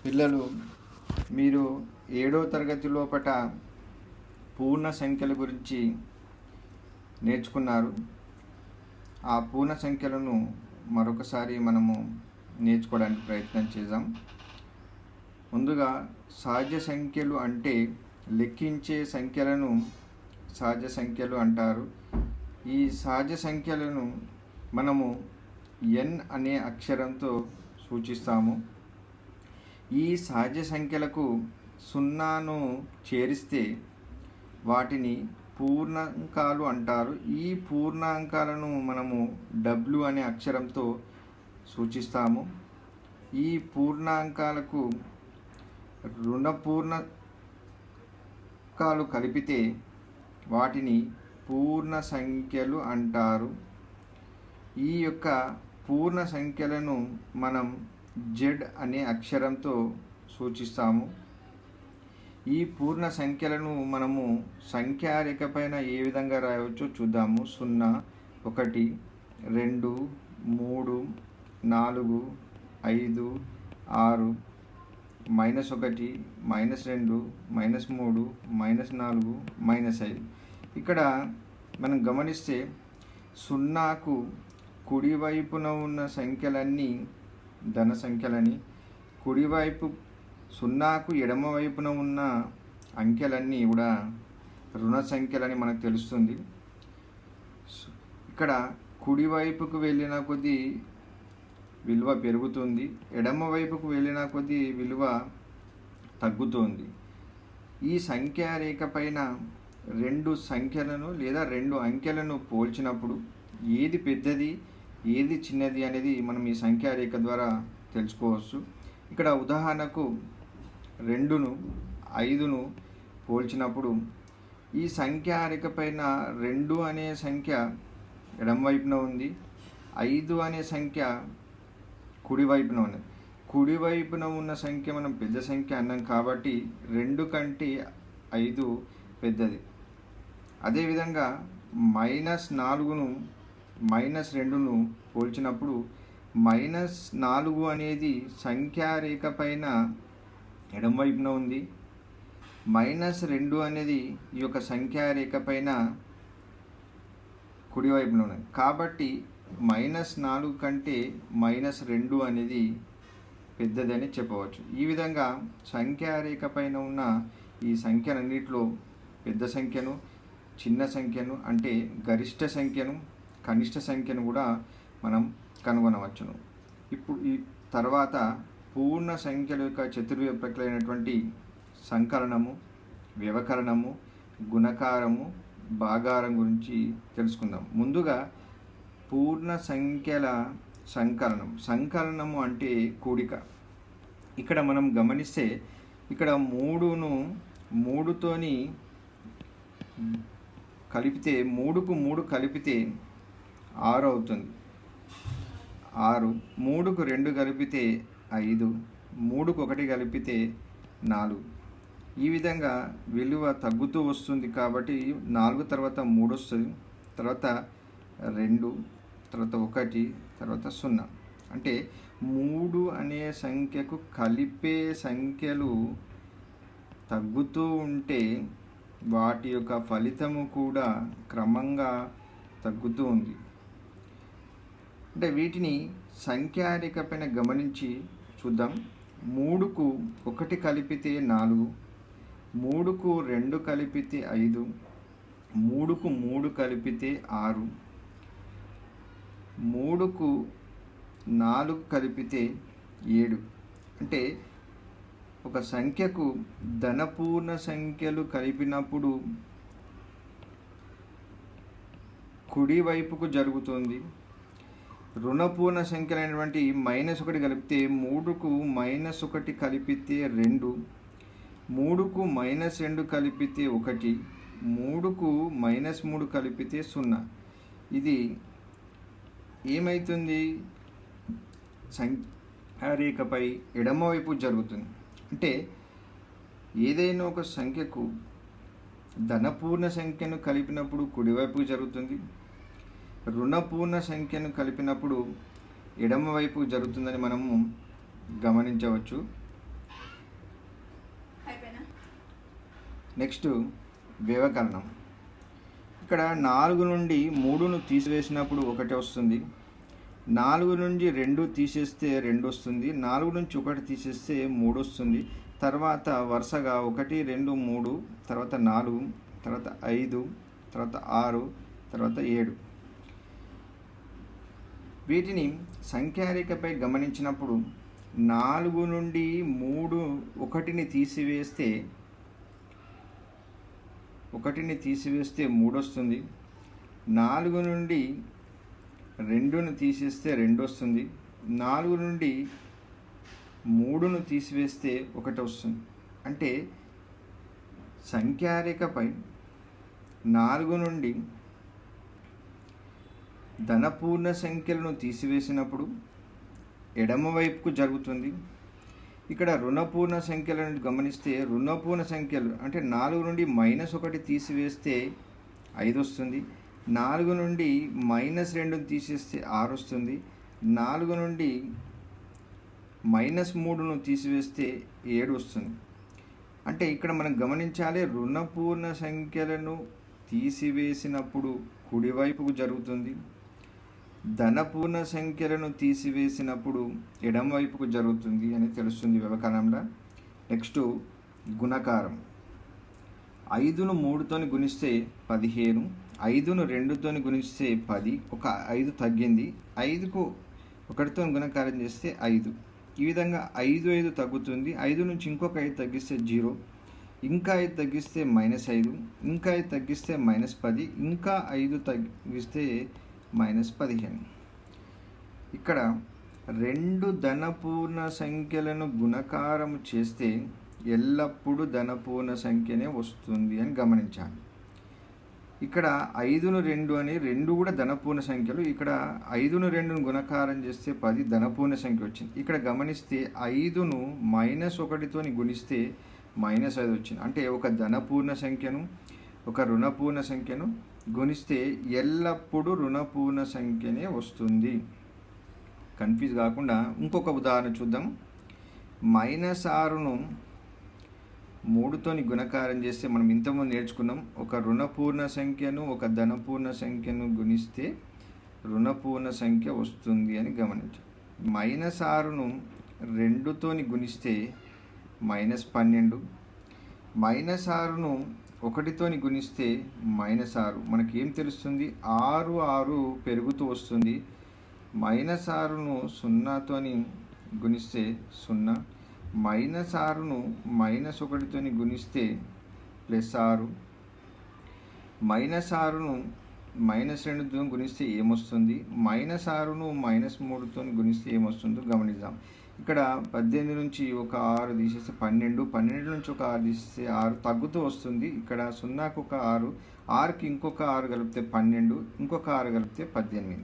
పిల్లలు, మీరు 7వ తరగతి లోపట పూర్ణ సంఖ్యల గురించి నేర్చుకున్నారు. ఆ పూర్ణ సంఖ్యలను మరొకసారి మనము నేర్చుకోవడానికి ప్రయత్నం చేద్దాం. ముందుగా సహజ సంఖ్యలు అంటే లెక్కించే సంఖ్యలను సహజ సంఖ్యలు అంటారు. ఈ సహజ సంఖ్యలను మనము n అనే అక్షరంతో సూచిస్తాము. ఈ సహజ సంఖ్యలకు సున్నాను చేరిస్తే వాటిని పూర్ణాంకాలు అంటారు. ఈ పూర్ణాంకాలను మనము W అనే అక్షరంతో సూచిస్తాము. ఈ పూర్ణాంకాలకు రుణ పూర్ణాంకాలు కలిపితే వాటిని పూర్ణ సంఖ్యలు అంటారు. ఈ యొక్క పూర్ణ సంఖ్యలను మనం Z అనే అక్షరంతో సూచిస్తాము. ఈ పూర్ణ సంఖ్యలను మనము సంఖ్యారేఖ పైన ఏ విధంగా రాయవచ్చో చూద్దాము. 0, 1, 2, 3, 4, 5, 6, -1, -2, -3, -4, -5. ఇక్కడ మనం గమనిస్తే సున్నాకు కుడివైపున ఉన్న సంఖ్యలన్నీ ధన సంఖ్యలని, కుడివైపు సున్నాకు ఎడమ వైపున ఉన్న అంకెలన్నీ కూడా రుణ సంఖ్యలని మనకు తెలుస్తుంది. ఇక్కడ కుడివైపుకు వెళ్ళిన కొద్దీ విలువ పెరుగుతుంది, ఎడమ వైపుకు వెళ్ళిన కొద్దీ విలువ తగ్గుతుంది. ఈ సంఖ్యారేఖ పైన రెండు సంఖ్యలను లేదా రెండు అంకెలను పోల్చినప్పుడు ఏది పెద్దది ఏది చిన్నది అనేది మనం ఈ సంఖ్యారేఖ ద్వారా తెలుసుకోవచ్చు. ఇక్కడ ఉదాహరణకు 2ను 5ను పోల్చినప్పుడు ఈ సంఖ్యారేఖ పైన 2 అనే సంఖ్య ఎడమ వైపున ఉంది, 5 అనే సంఖ్య కుడివైపున ఉంది. కుడివైపున ఉన్న సంఖ్య మనం పెద్ద సంఖ్య అన్నాం కాబట్టి 2 కంటే 5 పెద్దది. అదేవిధంగా -4ను -2ను పోల్చినప్పుడు -4 అనేది సంఖ్యారేఖ పైన ఎడమ వైపున ఉంది, -2 అనేది ఈ యొక్క సంఖ్యారేఖ పైన కుడివైపున ఉన్నది. కాబట్టి -4 కంటే -2 అనేది పెద్దదని చెప్పవచ్చు. ఈ విధంగా సంఖ్యారేఖ పైన ఉన్న ఈ సంఖ్యలన్నిటిలో పెద్ద సంఖ్యను, చిన్న సంఖ్యను అంటే గరిష్ట సంఖ్యను, కనిష్ట సంఖ్యను కూడా మనం కనుగొనవచ్చును. ఇప్పుడు ఈ తర్వాత పూర్ణ సంఖ్యల యొక్క చతుర్విధ ప్రక్రియైనటువంటి సంకలనము, వ్యవకరణము, గుణకారము, భాగారం గురించి తెలుసుకుందాం. ముందుగా పూర్ణ సంఖ్యల సంకలనము అంటే కూడిక. ఇక్కడ మనం గమనిస్తే ఇక్కడ 3ను 3తోని కలిపితే 3కు 3 కలిపితే 6 అవుతుంది. 6, 3కు 2 కలిపితే 5, 3కు 1 కలిపితే 4. ఈ విధంగా విలువ తగ్గుతూ వస్తుంది కాబట్టి 4 తర్వాత 3 వస్తుంది, తర్వాత 2, తర్వాత 1, తర్వాత 0. అంటే 3 అనే సంఖ్యకు కలిపే సంఖ్యలు తగ్గుతూ ఉంటే వాటి యొక్క ఫలితము కూడా క్రమంగా తగ్గుతూ ఉంది. అంటే వీటిని సంఖ్యారేఖ పైన గమనించి చూద్దాం. 3కు 1 కలిపితే 4, 3కు 2 కలిపితే 5, 3కు 3 కలిపితే 6, 3కు 4 కలిపితే 7. అంటే ఒక సంఖ్యకు ధనపూర్ణ సంఖ్యలు కలిపినప్పుడు కుడివైపుకు జరుగుతుంది. రుణపూర్ణ సంఖ్యలైనటువంటి -1 కలిపితే 3కు -1 కలిపితే 2, 3కు -2 కలిపితే 1, 3కు -3 కలిపితే 0. ఇది ఏమవుతుంది? సంఖ్యారేఖపై ఎడమవైపు జరుగుతుంది. అంటే ఏదైనా ఒక సంఖ్యకు ధనపూర్ణ సంఖ్యను కలిపినప్పుడు కుడివైపు జరుగుతుంది, రుణపూర్ణ సంఖ్యను కలిపినప్పుడు ఎడమవైపు జరుగుతుందని మనము గమనించవచ్చు. నెక్స్ట్ వ్యవకలనం. ఇక్కడ 4 నుండి 3ను తీసివేసినప్పుడు 1 వస్తుంది. 4 నుండి 2 తీసేస్తే 2 వస్తుంది. 4 నుంచి 1 తీసేస్తే 3 వస్తుంది. తర్వాత వరుసగా 1, 2, 3, తర్వాత 4, తర్వాత 5, తర్వాత 6, తర్వాత 7. వీటిని సంఖ్యారేఖపై గమనించినప్పుడు 4 నుండి 3 1ని తీసివేస్తే 3 వస్తుంది. 4 నుండి 2ను తీసేస్తే 2 వస్తుంది. 4 నుండి 3ను తీసివేస్తే 1 వస్తుంది. అంటే సంఖ్యారేఖపై 4 నుండి ధనపూర్ణ సంఖ్యలను తీసివేసినప్పుడు ఎడమవైపుకు జరుగుతుంది. ఇక్కడ రుణపూర్ణ సంఖ్యలను గమనిస్తే రుణపూర్ణ సంఖ్యలు అంటే 4 నుండి -1 తీసివేస్తే 5 వస్తుంది. 4 నుండి -2 తీసేస్తే 6 వస్తుంది. 4 నుండి -3ను తీసివేస్తే 7 వస్తుంది. అంటే ఇక్కడ మనం గమనించాలి, రుణపూర్ణ సంఖ్యలను తీసివేసినప్పుడు కుడివైపుకు జరుగుతుంది, ధనపూర్ణ సంఖ్యలను తీసివేసినప్పుడు ఎడమవైపుకు జరుగుతుంది అని తెలుస్తుంది వ్యవకలనంలో. నెక్స్ట్ గుణకారం. 5ను 3తో గుణిస్తే 15, 5ను 2తో గుణిస్తే 10, ఒక 5 తగ్గింది. 5కు 1తో గుణకారం చేస్తే 5. ఈ విధంగా 5 తగ్గుతుంది. 5 నుంచి ఇంకొక 5 తగ్గిస్తే 0, ఇంకా 5 తగ్గిస్తే -5, ఇంకా 5 తగ్గిస్తే -10, ఇంకా 5 తగ్గిస్తే -15. ఇక్కడ 2 ధనపూర్ణ సంఖ్యలను గుణకారం చేస్తే ఎల్లప్పుడూ ధనపూర్ణ సంఖ్యనే వస్తుంది అని గమనించాలి. ఇక్కడ 5ను 2 అని 2 కూడా ధనపూర్ణ సంఖ్యలు. ఇక్కడ 5ను 2ను గుణకారం చేస్తే 10 ధనపూర్ణ సంఖ్య వచ్చింది. ఇక్కడ గమనిస్తే 5ను -1తో గుణిస్తే -5 వచ్చింది. అంటే ఒక ధనపూర్ణ సంఖ్యను ఒక రుణపూర్ణ సంఖ్యను గుణిస్తే ఎల్లప్పుడూ రుణపూర్ణ సంఖ్యనే వస్తుంది. కన్ఫ్యూజ్ కాకుండా ఇంకొక ఉదాహరణ చూద్దాం. -6ను 3తో గుణకారం చేస్తే మనం ఇంతకుముందు నేర్చుకున్నాం, ఒక రుణపూర్ణ సంఖ్యను ఒక ధనపూర్ణ సంఖ్యను గుణిస్తే రుణపూర్ణ సంఖ్య వస్తుంది అని గమనించాం. -6ను 2తో గుణిస్తే -12, -6ను 1తో గుణిస్తే -6. మనకి ఏం తెలుస్తుంది? 6 పెరుగుతూ వస్తుంది. -6ను 0తో గుణిస్తే 0, -6ను -1తో గుణిస్తే +6, -6ను -2తో గుణిస్తే ఏమొస్తుంది? -6ను -3తో గుణిస్తే ఏమొస్తుందో గమనిద్దాం. ఇక్కడ 18 నుంచి ఒక 6 తీసేస్తే 12, 12 నుంచి ఒక 6 తీసేస్తే 6 తగ్గుతూ వస్తుంది. ఇక్కడ 0కు ఒక 6, 6కి ఇంకొక 6 కలిపితే 12, ఇంకొక 6 కలిపితే 18.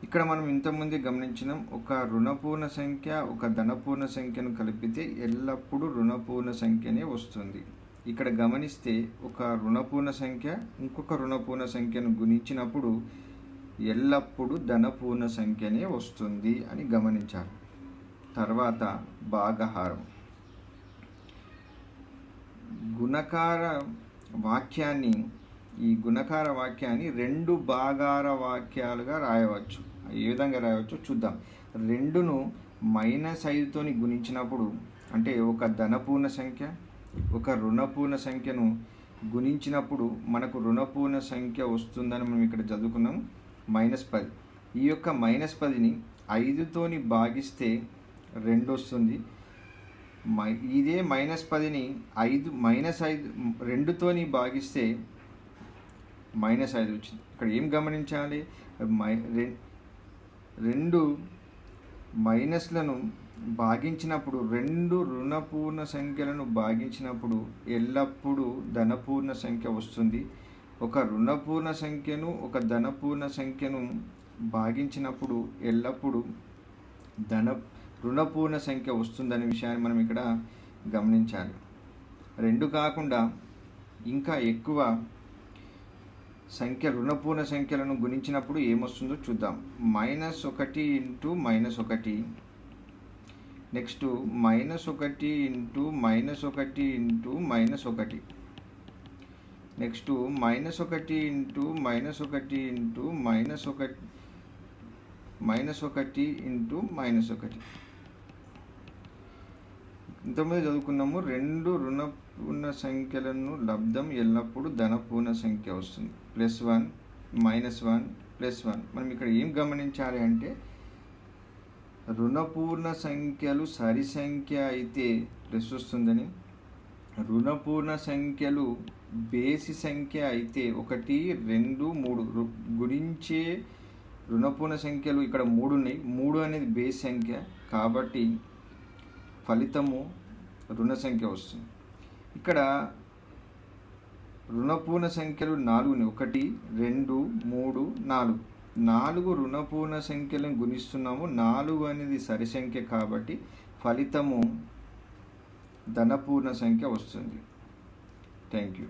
ఇక్కడ మనం ఇంతకుముందే గమనించినాం, ఒక రుణపూర్ణ సంఖ్య ఒక ధనపూర్ణ సంఖ్యను కలిపితే ఎల్లప్పుడూ రుణపూర్ణ సంఖ్యనే వస్తుంది. ఇక్కడ గమనిస్తే ఒక రుణపూర్ణ సంఖ్య ఇంకొక రుణపూర్ణ సంఖ్యను గుణించినప్పుడు ఎల్లప్పుడూ ధనపూర్ణ సంఖ్యనే వస్తుంది అని గమనించాలి. తర్వాత భాగహారం. ఈ గుణకార వాక్యాన్ని 2 భాగార వాక్యాలుగా రాయవచ్చు. ఏ విధంగా రాయవచ్చో చూద్దాం. 2ను -5తో గుణించినప్పుడు అంటే ఒక ధనపూర్ణ సంఖ్య ఒక రుణపూర్ణ సంఖ్యను గుణించినప్పుడు మనకు రుణపూర్ణ సంఖ్య వస్తుందని మనం ఇక్కడ చదువుకున్నాం. -10. ఈ యొక్క -10ని 5తో భాగిస్తే 2 వస్తుంది. ఇదే -10ని 2తో భాగిస్తే -5 వచ్చింది. ఇక్కడ ఏం గమనించాలి? 2 మైనస్లను భాగించినప్పుడు 2 రుణపూర్ణ సంఖ్యలను భాగించినప్పుడు ఎల్లప్పుడూ ధనపూర్ణ సంఖ్య వస్తుంది. ఒక రుణపూర్ణ సంఖ్యను ఒక ధనపూర్ణ సంఖ్యను భాగించినప్పుడు ఎల్లప్పుడూ రుణపూర్ణ సంఖ్య వస్తుందనే విషయాన్ని మనం ఇక్కడ గమనించాలి. 2 కాకుండా ఇంకా ఎక్కువ సంఖ్య రుణపూర్ణ సంఖ్యలను గుణించినప్పుడు ఏమొస్తుందో చూద్దాం. -1 × -1 next -1 into -1 into -1, next -1 into -1 into -1 into -1. ఇంతకుముందు చదువుకున్నాము, రెండు రుణపూర్ణ సంఖ్యలను లబ్ధం ఎల్లప్పుడూ ధనపూర్ణ సంఖ్య వస్తుంది. +1 -1 +1. మనం ఇక్కడ ఏం గమనించాలి అంటే రుణపూర్ణ సంఖ్యలు సరి సంఖ్య అయితే ప్లస్ వస్తుందని, రుణపూర్ణ సంఖ్యలు బేసి సంఖ్య అయితే 1 2 3 గురించే రుణపూర్ణ సంఖ్యలు ఇక్కడ 3 ఉన్నాయి. 3 అనేది బేసి సంఖ్య కాబట్టి ఫలితము రుణ సంఖ్య వస్తుంది. ఇక్కడ రుణపూర్ణ సంఖ్యలు 4 ఉన్నాయి. 1 2 3 4. 4 రుణపూర్ణ సంఖ్యలను గుణిస్తున్నాము. 4 అనేది సరి సంఖ్య కాబట్టి ఫలితము ధనపూర్ణ సంఖ్య వస్తుంది. Thank you.